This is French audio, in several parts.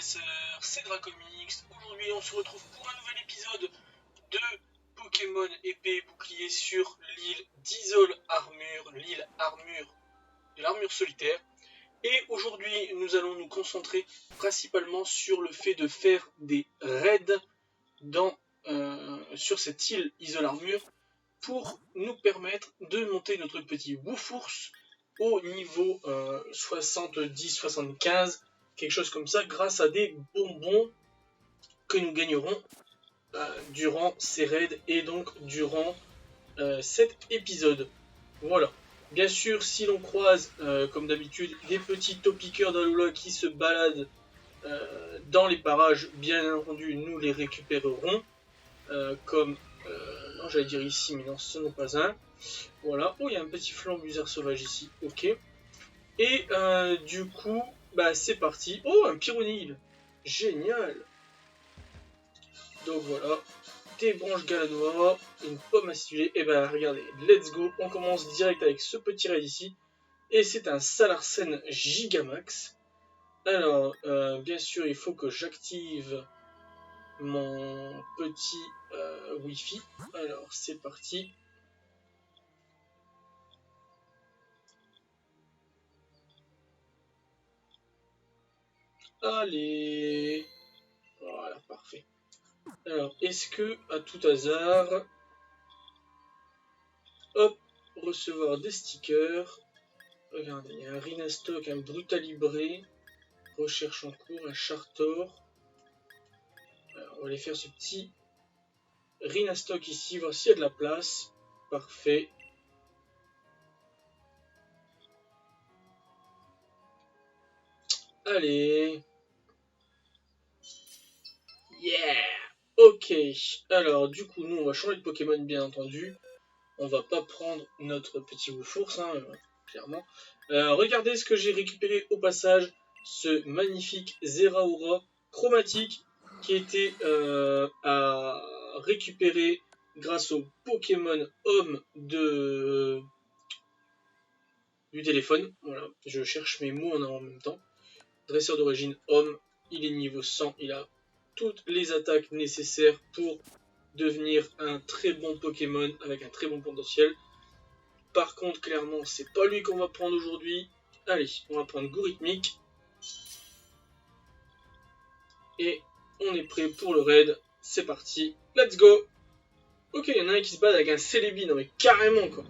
sœurs, c'est Dracomix. Aujourd'hui on se retrouve pour un nouvel épisode de Pokémon épée bouclier sur l'île d'Isole Armure, l'île Armure de l'Armure solitaire. Et aujourd'hui nous allons nous concentrer principalement sur le fait de faire des raids sur cette île Isole Armure pour nous permettre de monter notre petit Woofourse au niveau 70-75, quelque chose comme ça, grâce à des bonbons que nous gagnerons durant ces raids et donc durant cet épisode. Voilà. Bien sûr, si l'on croise, comme d'habitude, des petits topiqueurs d'Alola qui se baladent dans les parages, bien entendu, nous les récupérerons. Non, j'allais dire ici, mais non, ce n'est pas un. Voilà. Oh, il y a un petit flambuseur sauvage ici. Ok. Et du coup, bah c'est parti. Oh, un Pyronil. Génial. Donc voilà. Des branches galanois, une pomme acidulée. Et ben regardez, let's go. On commence direct avec ce petit raid ici. Et c'est un Salarsen Gigamax. Alors, bien sûr, il faut que j'active mon petit Wi-Fi. Alors, c'est parti. Allez. Voilà, parfait. Alors, est-ce que, à tout hasard... Hop, recevoir des stickers. Regardez, il y a un Rhinastock, un Brutalibré. Recherche en cours, un Chartor. Alors, on va aller faire ce petit Rhinastock ici, voir s'il y a de la place. Parfait. Allez. Yeah. Ok. Alors, du coup, nous, on va changer de Pokémon, bien entendu. On va pas prendre notre petit Woofourse, hein, clairement. Regardez ce que j'ai récupéré au passage. Ce magnifique Zeraora chromatique qui était à récupérer grâce au Pokémon Homme du téléphone. Voilà, je cherche mes mots en même temps. Dresseur d'origine Homme, il est niveau 100, il a toutes les attaques nécessaires pour devenir un très bon Pokémon avec un très bon potentiel. Par contre, clairement, c'est pas lui qu'on va prendre aujourd'hui. Allez, on va prendre Gourithmic. Et on est prêt pour le raid. C'est parti, let's go. Ok, il y en a un qui se bat avec un Celebi, non mais carrément quoi.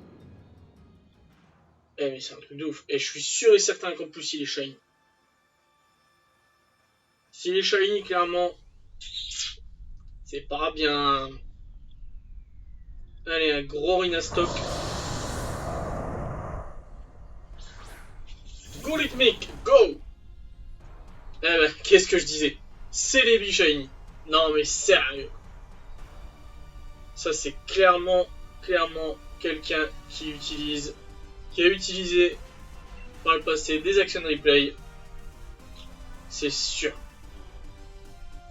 Eh mais c'est un truc de ouf. Et je suis sûr et certain qu'en plus il est shiny. S'il est shiny, clairement, c'est pas bien. Allez, un gros Rhinastock. Gourithmic, go. Eh ben, qu'est-ce que je disais? Celebi shiny. Non mais sérieux. Ça c'est clairement quelqu'un qui a utilisé par le passé des action replay. C'est sûr.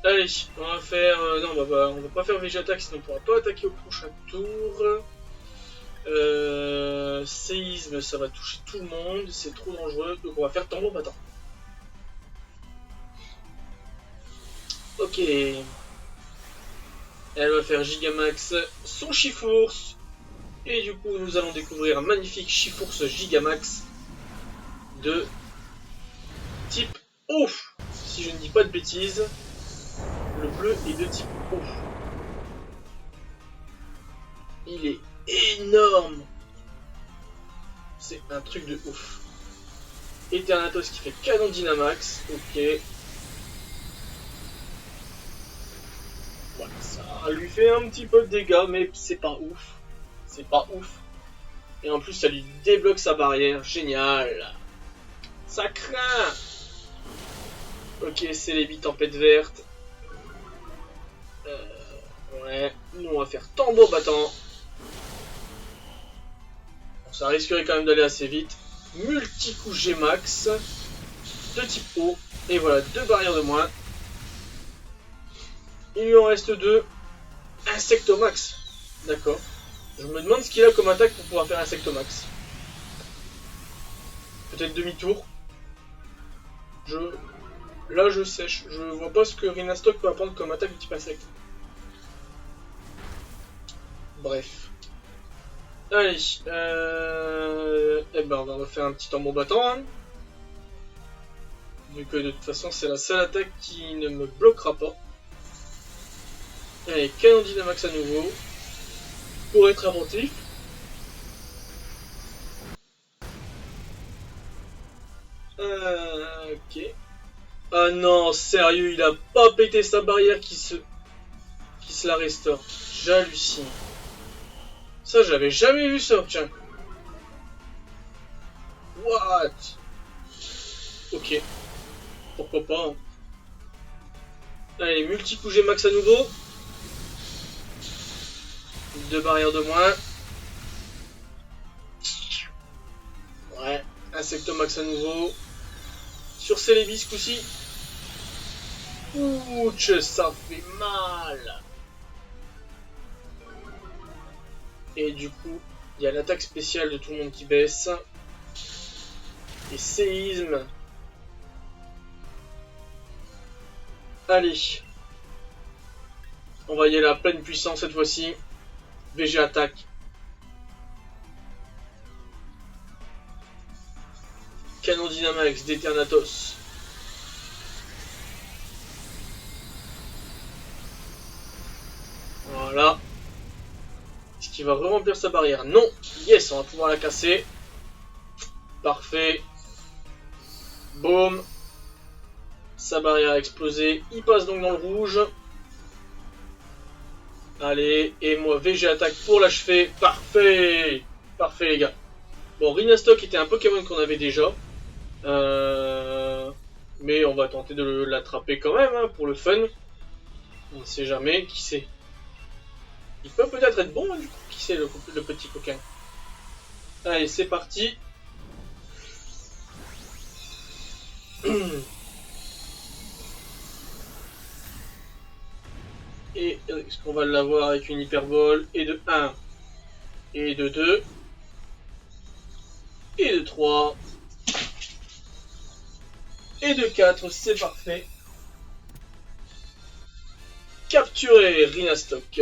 Allez, on va faire... non, on va pas faire Végétaque, sinon on pourra pas attaquer au prochain tour. Séisme, ça va toucher tout le monde, c'est trop dangereux, donc on va faire Tambour Battant. Ok. Elle va faire Gigamax son Chifourse. Et du coup, nous allons découvrir un magnifique Chifourse Gigamax de type eau. Si je ne dis pas de bêtises, le bleu est de type eau. Il est énorme. C'est un truc de ouf. Eternatus qui fait canon Dynamax. Ok. Voilà, ça lui fait un petit peu de dégâts, mais c'est pas ouf. C'est pas ouf. Et en plus, ça lui débloque sa barrière. Génial. Ça craint. Ok, c'est les tempête verte. Ouais, nous on va faire Tambour Battant. Bon, ça risquerait quand même d'aller assez vite. Multi-coup G-Max. De type eau. Et voilà, 2 barrières de moins. Il lui en reste 2. Insectomax. D'accord. Je me demande ce qu'il a comme attaque pour pouvoir faire Insectomax. Peut-être demi-tour. Là, je sèche. Je vois pas ce que Rhinastock peut apprendre comme attaque de type insecte. Bref. Allez. Eh ben, on va faire un petit tambour battant. Hein. Vu que de toute façon, c'est la seule attaque qui ne me bloquera pas. Allez, canon Dynamax à nouveau. Pour être inventif. Ok. Ah non, sérieux, il a pas pété sa barrière qui se la restaure. J'hallucine. Ça, j'avais jamais vu ça, tiens. What? Ok. Pourquoi pas. Hein. Allez, multi-coup G-Max à nouveau. 2 barrières de moins. Ouais. Insectomax à nouveau. Sur Célébis ce coup-ci. Ouch, ça fait mal. Et du coup, il y a l'attaque spéciale de tout le monde qui baisse. Et séisme. Allez. On va y aller à pleine puissance cette fois-ci. VG attaque. Canon Dynamax d'Eternatos. Voilà. Est-ce qu'il va remplir sa barrière? Non. Yes, on va pouvoir la casser. Parfait. Boum. Sa barrière a explosé. Il passe donc dans le rouge. Allez, et moi VG attaque pour l'achever. Parfait. Parfait les gars. Bon, Rhinastock était un Pokémon qu'on avait déjà. Mais on va tenter de l'attraper quand même, hein, pour le fun. On ne sait jamais, qui sait. Il peut peut-être être bon, hein, du coup, qui sait le petit coquin. Allez, c'est parti. Et est-ce qu'on va l'avoir avec une hyperbole? Et de 1. Et de 2. Et de 3. Et de 4, c'est parfait. Capturé, Rhinastock.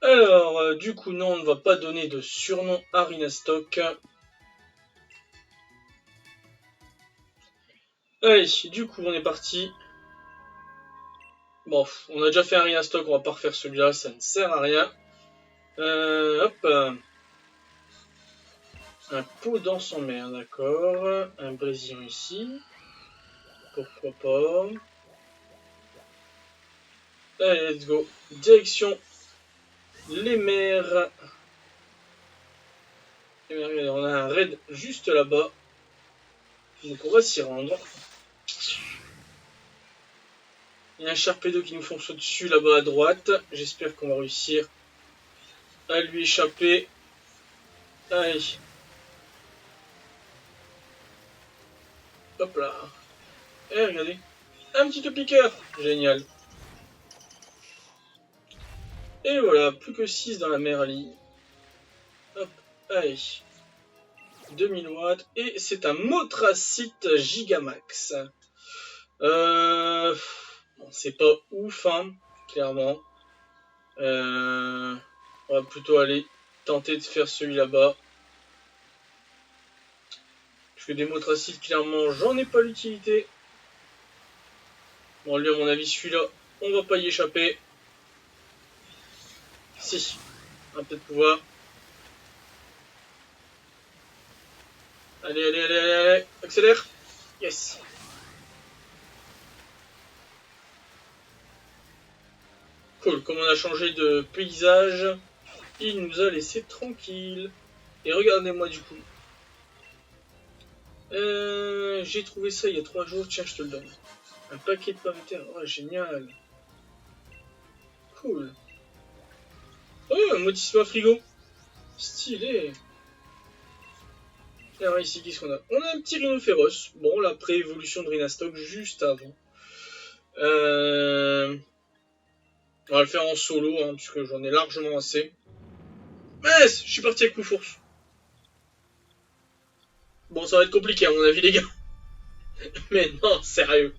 Alors, du coup, non, on ne va pas donner de surnom à Rhinastock. Allez, du coup, on est parti. Bon, on a déjà fait un Rhinastock, on va pas refaire celui-là, ça ne sert à rien. Hop. Un pot dans son mer, d'accord. Un Brésilien ici. Pourquoi pas. Allez, let's go. Direction les mers. Regardez, on a un raid juste là-bas. Donc on va s'y rendre. Il y a un Sharpedo qui nous fonce au-dessus là-bas à droite. J'espère qu'on va réussir à lui échapper. Allez. Hop là. Eh, regardez. Un petit piqueur. Génial. Et voilà, plus que 6 dans la mer Ali. Hop, allez. 2000 watts. Et c'est un Motracite Gigamax. Bon, c'est pas ouf, hein, clairement. On va plutôt aller tenter de faire celui là-bas. Parce que des Motracites, clairement, j'en ai pas l'utilité. Bon, lui, à mon avis, celui-là, on va pas y échapper. Si, on va peut-être pouvoir. Allez, allez, allez, allez, allez, accélère. Yes. Cool, comme on a changé de paysage, il nous a laissé tranquille. Et regardez-moi du coup. J'ai trouvé ça il y a 3 jours, tiens, je te le donne. Un paquet de pommes de terre, oh génial. Cool. Oh, un motissement frigo. Stylé. Alors ici, qu'est-ce qu'on a? On a un petit rhino féroce. Bon, la pré-évolution de Rhinastock juste avant. On va le faire en solo, hein, puisque j'en ai largement assez. Mince, je suis parti avec Wooforce. Bon, ça va être compliqué à mon avis, les gars. Mais non, sérieux.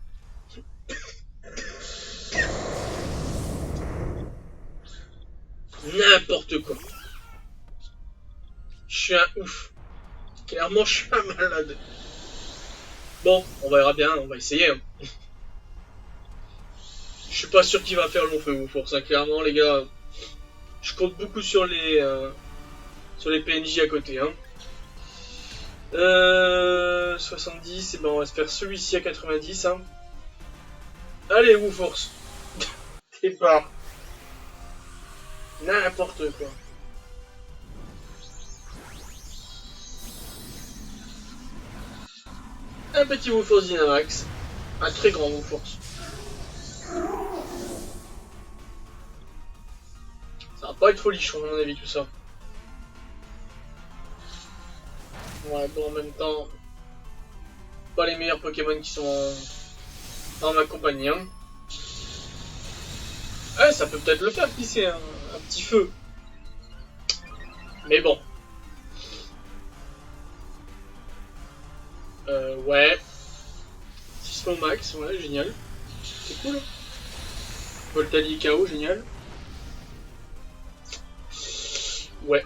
N'importe quoi. Je suis un ouf. Clairement, je suis un malade. Bon, on verra bien, on va essayer. Hein. Je suis pas sûr qu'il va faire long feu, Wooforce. Hein. Clairement, les gars, je compte beaucoup sur les PNJ à côté. Hein. 70, et ben on va se faire celui-ci à 90. Hein. Allez, Wooforce. T'es pas. N'importe quoi. Un petit Wooforce Dynamax. Un très grand Wooforce. Ça va pas être folichon à mon avis tout ça. Ouais, bon en même temps, pas les meilleurs Pokémon qui sont en ma compagnie. Hein. Ouais, ça peut peut-être le faire glisser un petit feu. Mais bon. Ouais. 6 max, ouais, génial. C'est cool. Voltali KO, génial. Ouais.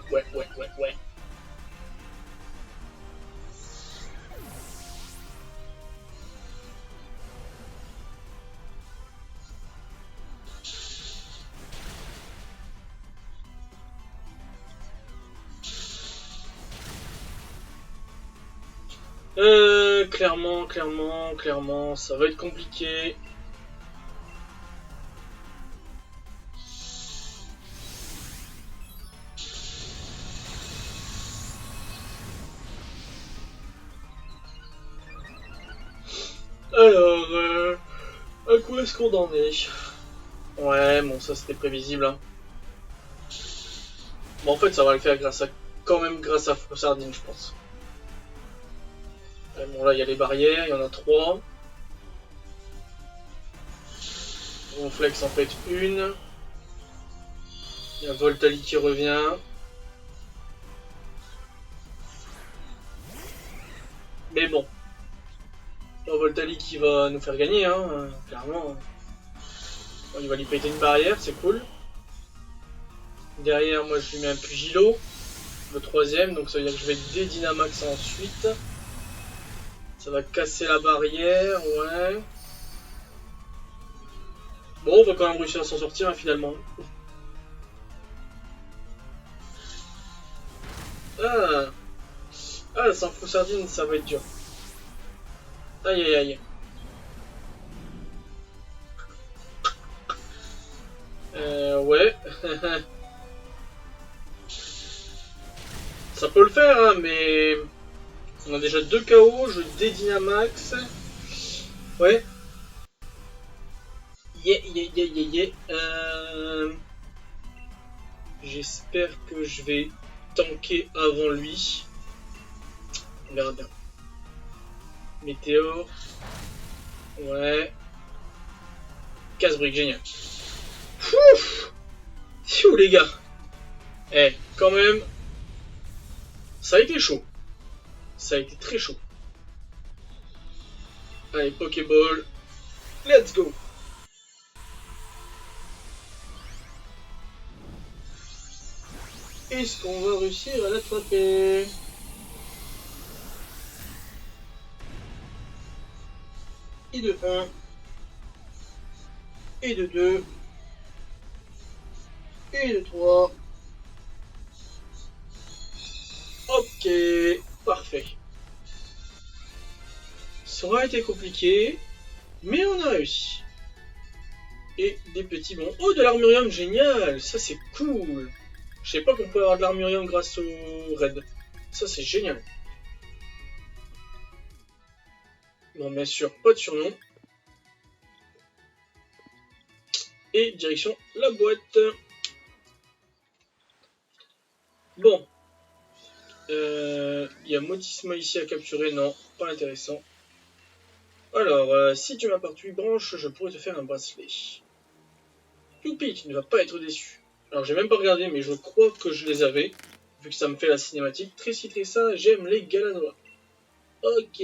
Clairement, ça va être compliqué. Alors, à quoi est-ce qu'on en est? Ouais, bon, ça c'était prévisible. Hein. Bon, en fait, ça va le faire quand même grâce à Froussardine, je pense. Bon, là, il y a les barrières, il y en a 3. Ronflex en fait une. Il y a Voltali qui revient. Mais bon. Voltali qui va nous faire gagner, hein, clairement. Bon, il va lui péter une barrière, c'est cool. Derrière, moi, je lui mets un Pugilo. Le 3ème, donc ça veut dire que je vais dédynamax ensuite. Ça va casser la barrière, ouais. Bon, on va quand même réussir à s'en sortir, hein, finalement. Ah, sans Froussardine, ça va être dur. Aïe. Ouais. Ça peut le faire, hein, mais... On a déjà 2 KO, je dédynamax. Ouais. Yeah. J'espère que je vais tanker avant lui. On verra bien. Météore. Ouais. Casse-brique, génial. Ouf. Pfiou, les gars. Eh, quand même, ça a été chaud. Ça a été très chaud. Allez, Pokéball. Let's go. Est-ce qu'on va réussir à l'attraper? Et de 1. Et de 2. Et de 3. Ok, parfait. Ça aurait été compliqué, mais on a réussi. Et des petits bons. Oh, de l'armurium, génial. Ça, c'est cool. Je sais pas qu'on peut avoir de l'armurium grâce au raid. Ça, c'est génial. Bon, bien sûr, pas de surnom. Et direction la boîte. Bon. Il y a Motisma ici à capturer. Non, pas intéressant. Alors, si tu m'apportes 8 branches, je pourrais te faire un bracelet. Youpi, tu ne vas pas être déçu. Alors j'ai même pas regardé, mais je crois que je les avais, vu que ça me fait la cinématique. Trissi Trissa, j'aime les Galanois. Ok.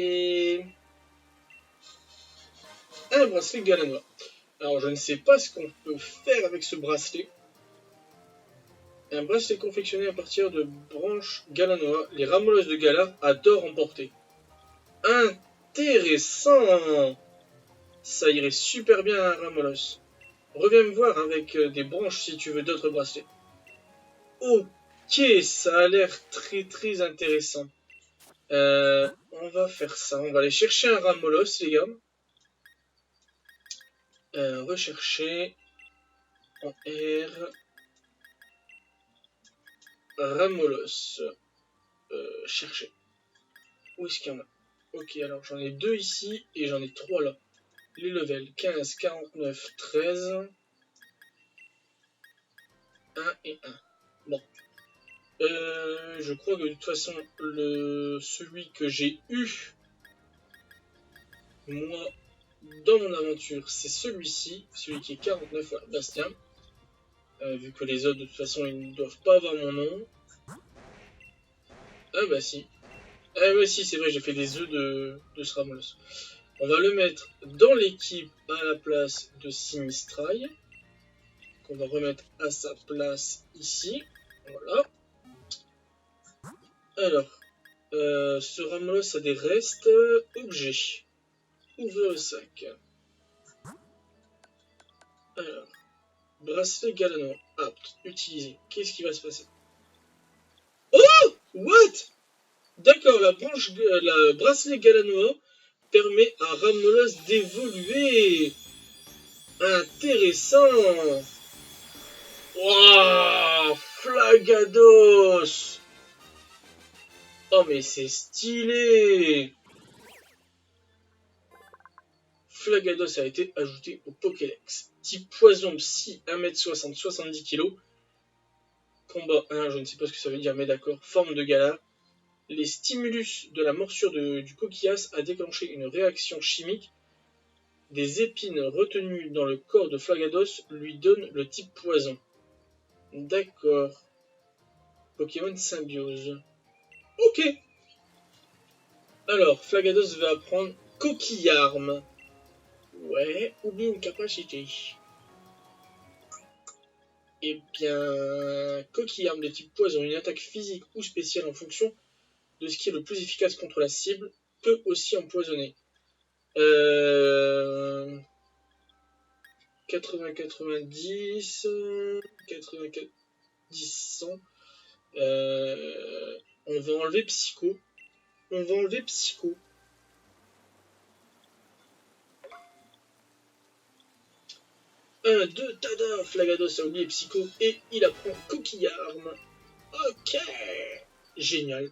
Un bracelet Galanois. Alors je ne sais pas ce qu'on peut faire avec ce bracelet. Un bracelet confectionné à partir de branches Galanois. Les ramoleuses de Galar adorent en porter. Intéressant. Ça irait super bien à un ramolos. Reviens me voir avec des branches si tu veux d'autres bracelets. Ok, ça a l'air très très intéressant. On va faire ça. On va aller chercher un ramolos, les gars. Rechercher en R. Ramolos. Chercher. Où est-ce qu'il y en a? Ok, alors j'en ai 2 ici et j'en ai 3 là. Les levels 15, 49, 13. 1 et 1. Bon. Je crois que de toute façon, celui que j'ai eu, moi, dans mon aventure, c'est celui-ci. Celui qui est 49, voilà, Bastien. Vu que les autres, de toute façon, ils ne doivent pas avoir mon nom. Ah bah si. Ah ouais, si, c'est vrai, j'ai fait des œufs de Sramolos. On va le mettre dans l'équipe à la place de Sinistrail. Qu'on va remettre à sa place ici. Voilà. Alors, ce Ramolos a des restes objets. Ouvre le sac. Alors, bracelet Galanois. Apte. Utilisé. Qu'est-ce qui va se passer? Oh! What? D'accord, la bracelet Galanois permet à Ramolos d'évoluer. Intéressant. Waouh, Flagados. Oh mais c'est stylé. Flagados a été ajouté au Pokédex. Type poison, psy, 1m60, 70 kg. Combat 1, je ne sais pas ce que ça veut dire, mais d'accord. Forme de Galar. Les stimulus de la morsure du coquillas a déclenché une réaction chimique. Des épines retenues dans le corps de Flagados lui donnent le type poison. D'accord. Pokémon symbiose. Ok. Alors, Flagados va apprendre Coquillarme. Ouais, oublie une capacité. Eh bien, Coquillarme de type poison, une attaque physique ou spéciale en fonction de ce qui est le plus efficace contre la cible, peut aussi empoisonner. 80-90, 90-100. On va enlever Psycho. 1, 2, tada, Flagados a oublié Psycho et il apprend Coquillarme. Ok. Génial.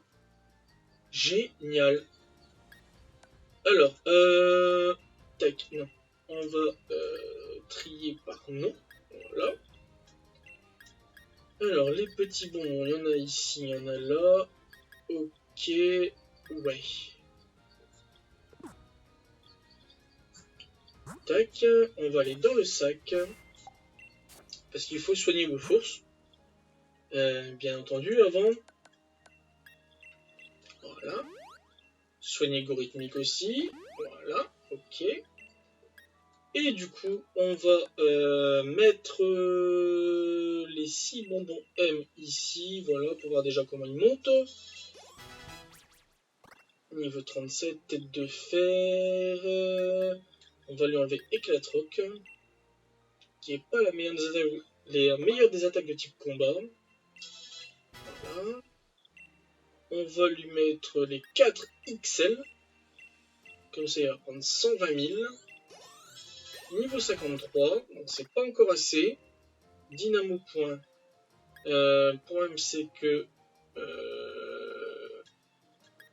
Alors, tac, non. On va trier par nom. Voilà. Alors, les petits bonbons, il y en a ici, il y en a là. Ok, ouais. Tac, on va aller dans le sac. Parce qu'il faut soigner vos forces. Bien entendu, avant. Voilà. Soigner Gorithmique aussi. Voilà, ok. Et du coup, on va mettre les 6 bonbons M ici. Voilà, pour voir déjà comment ils montent. Niveau 37, tête de fer. On va lui enlever Éclatroc. Qui n'est pas la meilleure des attaques de type combat. Voilà. On va lui mettre les 4 XL. Comme ça, il va prendre 120 000. Niveau 53, donc c'est pas encore assez. Dynamo point. Le problème, c'est que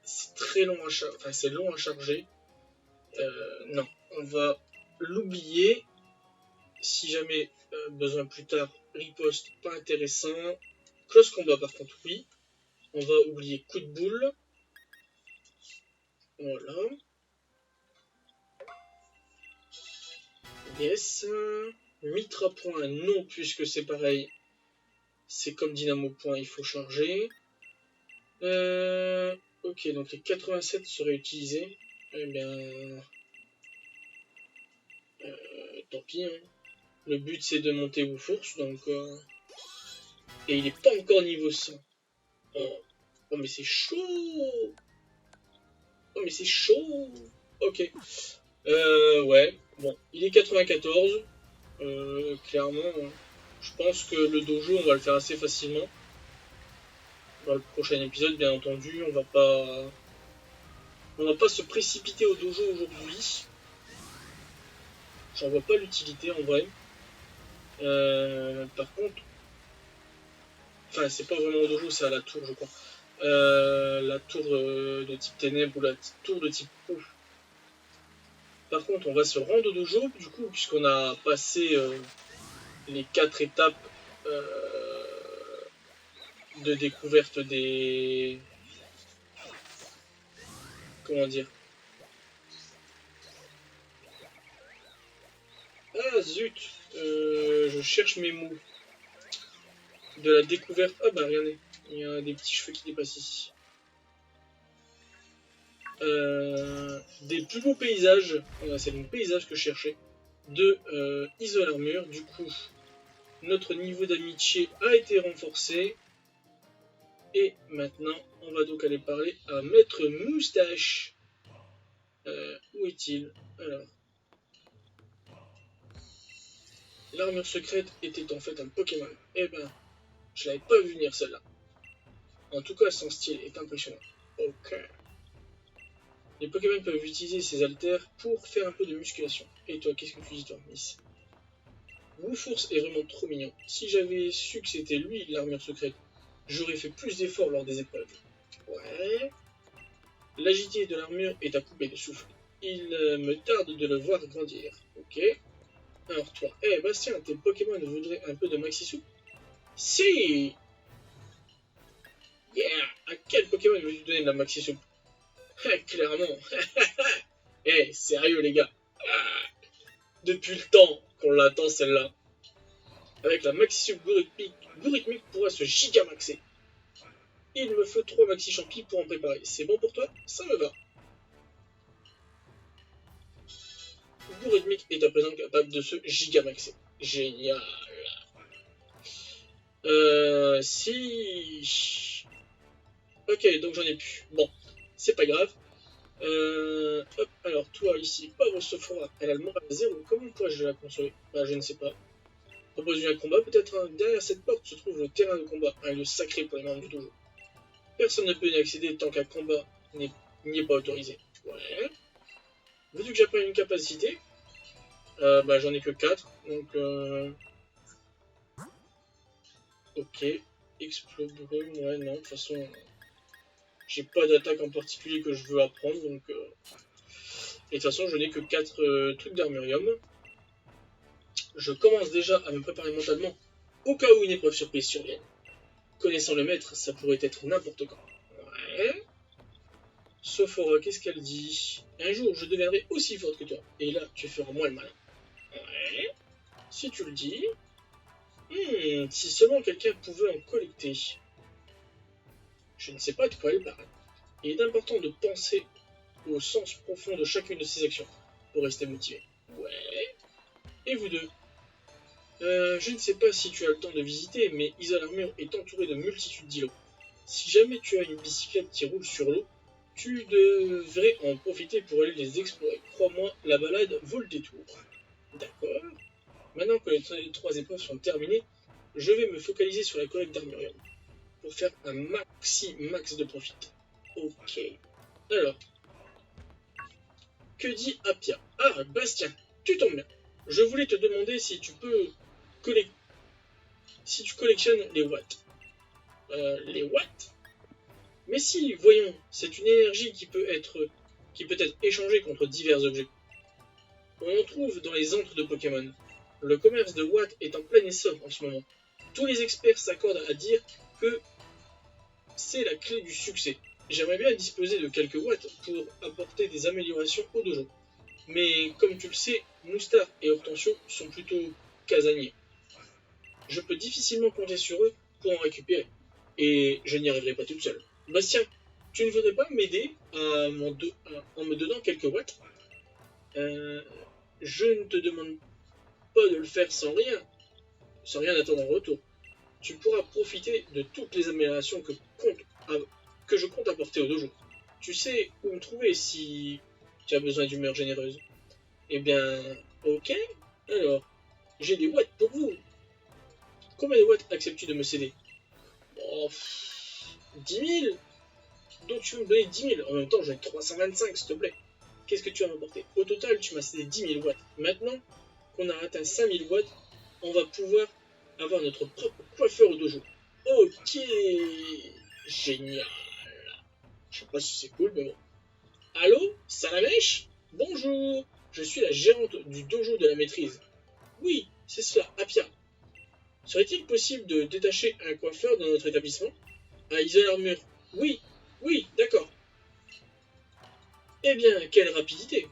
c'est très long à charger. Enfin, c'est long à charger. Non, on va l'oublier. Si jamais besoin plus tard, riposte, pas intéressant. Close combat, par contre, oui. On va oublier coup de boule. Voilà. Yes. Mitra point, non, puisque c'est pareil. C'est comme Dynamo Point, il faut charger. Ok, donc les 87 seraient utilisés. Eh bien... tant pis, hein. Le but c'est de monter Wooforce, donc... Et il est pas encore niveau 100. Oh, oh mais c'est chaud. Oh mais c'est chaud. Ok. Ouais. Bon, il est 94. Clairement, je pense que le dojo, on va le faire assez facilement. Dans le prochain épisode, bien entendu, on va pas se précipiter au dojo aujourd'hui. J'en vois pas l'utilité en vrai. Par contre, enfin, c'est pas vraiment au dojo, c'est à la tour, je crois. La tour de type ténèbres ou la tour de type ouf. Par contre, on va se rendre au dojo, du coup, puisqu'on a passé les 4 étapes de découverte des... Comment dire? Ah zut, je cherche mes mots. De la découverte... Ah bah regardez, il y a des petits cheveux qui dépassent ici. Des plus beaux paysages, c'est le paysage que je cherchais, de Isole Armure. Du coup, notre niveau d'amitié a été renforcé. Et maintenant, on va donc aller parler à Maître Moustache. Où est-il? Alors, l'armure secrète était en fait un Pokémon. Eh ben, je l'avais pas vu venir celle-là. En tout cas, son style est impressionnant. Ok. Les Pokémon peuvent utiliser ces haltères pour faire un peu de musculation. Et toi, qu'est-ce que tu dis, toi, Miss? Wooforce est vraiment trop mignon. Si j'avais su que c'était lui, l'armure secrète, j'aurais fait plus d'efforts lors des épreuves. Ouais. L'agité de l'armure est à couper de souffle. Il me tarde de le voir grandir. Ok. Alors toi, Bastien, tes Pokémon voudraient un peu de Maxi-Soup? Si. Yeah. À quel Pokémon veux-tu donner de la Maxi-Soup? Clairement. Sérieux les gars. Depuis le temps qu'on l'attend celle-là. Avec la Maxi-Soup Gourithmique pourra se gigamaxer. Il me faut 3 Maxi Champi pour en préparer. C'est bon pour toi? Ça me va. Gourithmique est à présent capable de se gigamaxer. Génial. Si... Ok, donc j'en ai plus. Bon, c'est pas grave. Hop, alors toi ici, pauvre Sophora, elle a le moral à 0. Comment pourrais-je la consoler? Bah, je ne sais pas. Propose-lui un combat, peut-être hein. Derrière cette porte se trouve le terrain de combat, un lieu sacré pour les membres du dojo. Personne ne peut y accéder tant qu'un combat n'y est pas autorisé. Ouais. Veux-tu que j'apprenne une capacité? Bah j'en ai que 4, donc ok. Explosion, ouais non, de toute façon, j'ai pas d'attaque en particulier que je veux apprendre, donc... Et de toute façon, je n'ai que 4 trucs d'armurium. Je commence déjà à me préparer mentalement au cas où une épreuve surprise survienne. Connaissant le maître, ça pourrait être n'importe quand. Ouais. Sophora, qu'est-ce qu'elle dit? Un jour, je deviendrai aussi forte que toi. Et là, tu feras moins le malin. Ouais. Si tu le dis. Si seulement quelqu'un pouvait en collecter. Je ne sais pas de quoi elle parle. Il est important de penser au sens profond de chacune de ses actions pour rester motivé. Ouais. Et vous deux? Je ne sais pas si tu as le temps de visiter, mais Isole Armure est entourée de multitudes d'îlots. Si jamais tu as une bicyclette qui roule sur l'eau, tu devrais en profiter pour aller les explorer. Crois-moi, la balade vaut le détour. D'accord. Maintenant que les 3 épreuves sont terminées, je vais me focaliser sur la collecte d'armurium pour faire un max de profit. Ok. Alors, que dit Appia? Ah, Bastien, tu tombes bien. Je voulais te demander si tu peux si tu collectionnes les watts. Les watts? Mais si, voyons, c'est une énergie qui peut être échangée contre divers objets. On en trouve dans les antres de Pokémon. Le commerce de watts est en plein essor en ce moment. Tous les experts s'accordent à dire que c'est la clé du succès. J'aimerais bien disposer de quelques watts pour apporter des améliorations au dojo. Mais comme tu le sais, Moustar et Hortensio sont plutôt casaniers. Je peux difficilement compter sur eux pour en récupérer. Et je n'y arriverai pas toute seule. Bastien, tu ne voudrais pas m'aider en me donnant quelques watts? Je ne te demande pas de le faire sans rien attendre en retour. Tu pourras profiter de toutes les améliorations que je compte apporter au dojo. Tu sais où me trouver si tu as besoin d'humeur généreuse. Eh bien, ok. Alors, j'ai des watts pour vous. Combien de watts acceptes-tu de me céder? Oh, 10 000. Donc tu veux me donner 10 000. En même temps, j'ai 325, s'il te plaît. Qu'est-ce que tu vas m'apporter? Au total, tu m'as cédé 10 000 watts. Maintenant qu'on a atteint 5 000 watts, on va pouvoir avoir notre propre coiffeur au dojo. Ok. Génial. Je sais pas si c'est cool, mais bon. Allô, Salamèche? Bonjour. Je suis la gérante du dojo de la maîtrise. Oui, c'est cela, Apia. Serait-il possible de détacher un coiffeur dans notre établissement? À Isolarmur. Oui, oui, d'accord. Eh bien, quelle rapidité!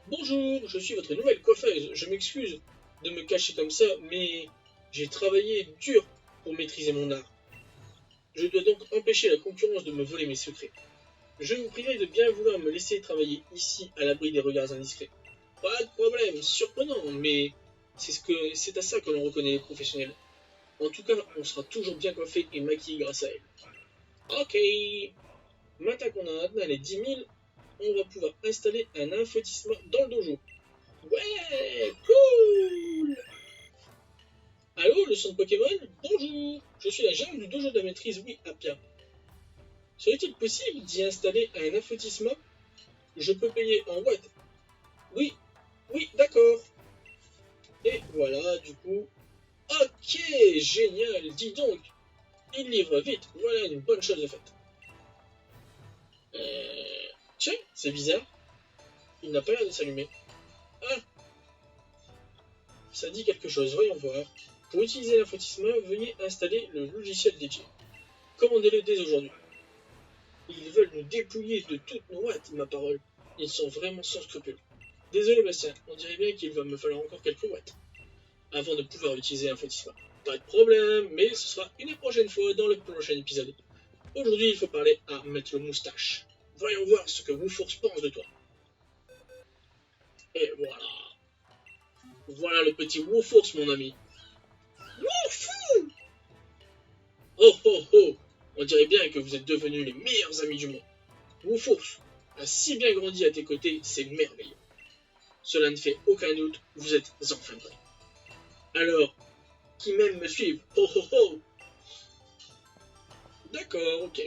Bonjour, je suis votre nouvelle coiffeuse. Je m'excuse de me cacher comme ça, mais j'ai travaillé dur pour maîtriser mon art. Je dois donc empêcher la concurrence de me voler mes secrets. Je vous prierai de bien vouloir me laisser travailler ici à l'abri des regards indiscrets. Pas de problème, surprenant, mais c'est à ça que l'on reconnaît les professionnels. En tout cas, on sera toujours bien coiffé et maquillé grâce à elle. Ok. Maintenant qu'on a atteint les 10 000, on va pouvoir installer un infotissement dans le dojo. Ouais, cool! Allô, le centre Pokémon? Bonjour, je suis la gérante du dojo de la maîtrise, oui, Apia. Serait-il possible d'y installer un infotissement? Je peux payer en watts. Oui, oui, d'accord. Et voilà, du coup. Ok, génial, dis donc. Il livre vite, voilà une bonne chose de faite. Tiens, c'est bizarre. Il n'a pas l'air de s'allumer. Ah, ça dit quelque chose, voyons voir. Pour utiliser l'infotissement, veuillez installer le logiciel dédié. Commandez-le dès aujourd'hui. Ils veulent nous dépouiller de toutes nos watts, ma parole. Ils sont vraiment sans scrupules. Désolé Bastien, on dirait bien qu'il va me falloir encore quelques watts avant de pouvoir utiliser l'infotissement. Pas de problème, mais ce sera une prochaine fois dans le prochain épisode. Aujourd'hui, il faut parler à Maître Moustache. Voyons voir ce que WooForce pense de toi. Et voilà. Voilà le petit WooForce, mon ami. Woufou! Oh oh oh! On dirait bien que vous êtes devenus les meilleurs amis du monde. WooForce a si bien grandi à tes côtés, c'est merveilleux. Cela ne fait aucun doute, vous êtes enfin prêts. Alors, qui m'aime me suivre? Oh oh oh! D'accord, ok.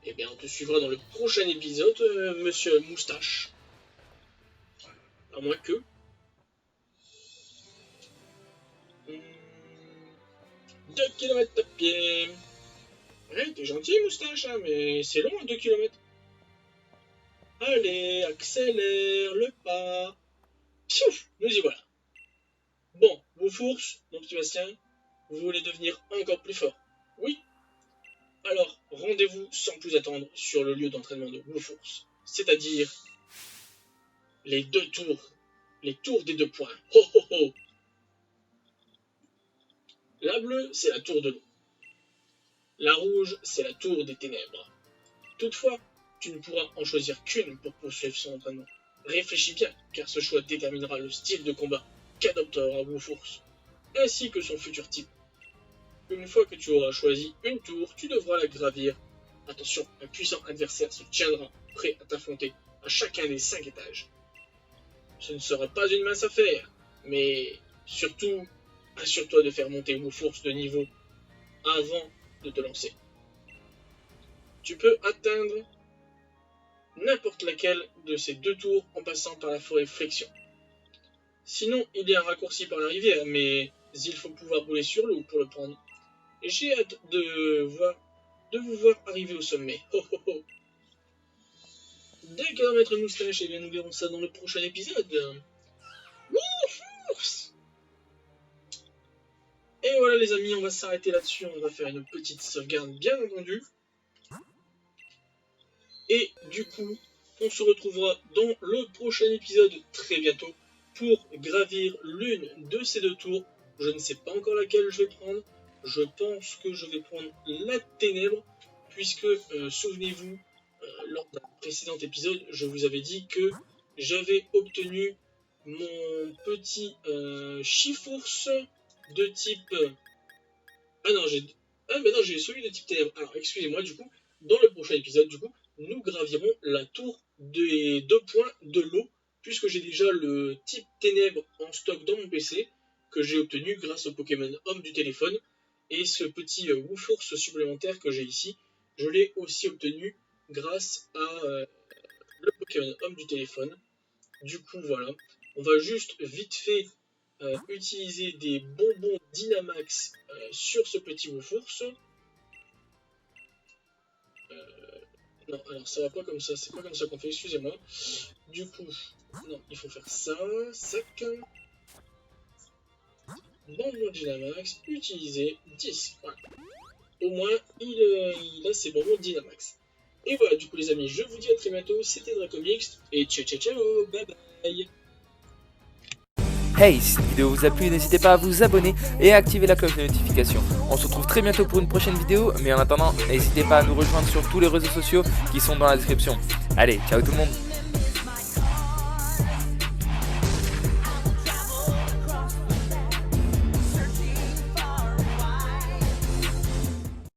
Eh bien, on te suivra dans le prochain épisode, monsieur Moustache. À moins que... 2 km à pied. Ouais, t'es gentil, Moustache, hein, mais c'est long, 2 km. Allez, accélère le pas. Piouf, nous y voilà. Bon, vous fourche, mon petit Bastien, vous voulez devenir encore plus fort? Oui? Alors, rendez-vous sans plus attendre sur le lieu d'entraînement de WooForce, c'est-à-dire les tours des 2 points. Ho ho ho! La bleue, c'est la tour de l'eau. La rouge, c'est la tour des ténèbres. Toutefois, tu ne pourras en choisir qu'une pour poursuivre son entraînement. Réfléchis bien, car ce choix déterminera le style de combat qu'adoptera WooForce, ainsi que son futur type. Une fois que tu auras choisi une tour, tu devras la gravir. Attention, un puissant adversaire se tiendra prêt à t'affronter à chacun des 5 étages. Ce ne sera pas une mince affaire, mais surtout, assure-toi de faire monter WooForce de niveau avant de te lancer. Tu peux atteindre n'importe laquelle de ces 2 tours en passant par la forêt Flexion. Sinon, il y a un raccourci par la rivière, mais il faut pouvoir rouler sur l'eau pour le prendre. Et j'ai hâte de vous voir arriver au sommet. Ho ho ho! D'accord, Maître Moustache, et bien nous verrons ça dans le prochain épisode. Wouhou! Et voilà les amis, on va s'arrêter là-dessus, on va faire une petite sauvegarde bien entendu. Et du coup, on se retrouvera dans le prochain épisode très bientôt pour gravir l'une de ces 2 tours Je ne sais pas encore laquelle je vais prendre. Je pense que je vais prendre la ténèbre, puisque, souvenez-vous, lors d'un précédent épisode, je vous avais dit que j'avais obtenu mon petit chifours de type... Ah non, j'ai celui de type ténèbres. Alors, excusez-moi, du coup, dans le prochain épisode, du coup, nous gravirons la tour des 2 points de l'eau, puisque j'ai déjà le type ténèbres en stock dans mon PC, que j'ai obtenu grâce au Pokémon Homme du téléphone, et ce petit Woofours supplémentaire que j'ai ici, je l'ai aussi obtenu grâce à le Pokémon Homme du téléphone. Du coup, voilà. On va juste vite fait utiliser des bonbons Dynamax sur ce petit Woofours. Non, alors ça va pas comme ça, c'est pas comme ça qu'on fait, excusez-moi. Du coup, non, il faut faire ça, sac. Bonbons Dynamax, utiliser 10. Voilà. Au moins, il a ses bonbons Dynamax. Et voilà, du coup les amis, je vous dis à très bientôt, c'était Dracomix, et ciao ciao ciao, bye bye. Hey, si cette vidéo vous a plu, n'hésitez pas à vous abonner et à activer la cloche de notification. On se retrouve très bientôt pour une prochaine vidéo, mais en attendant, n'hésitez pas à nous rejoindre sur tous les réseaux sociaux qui sont dans la description. Allez, ciao tout le monde!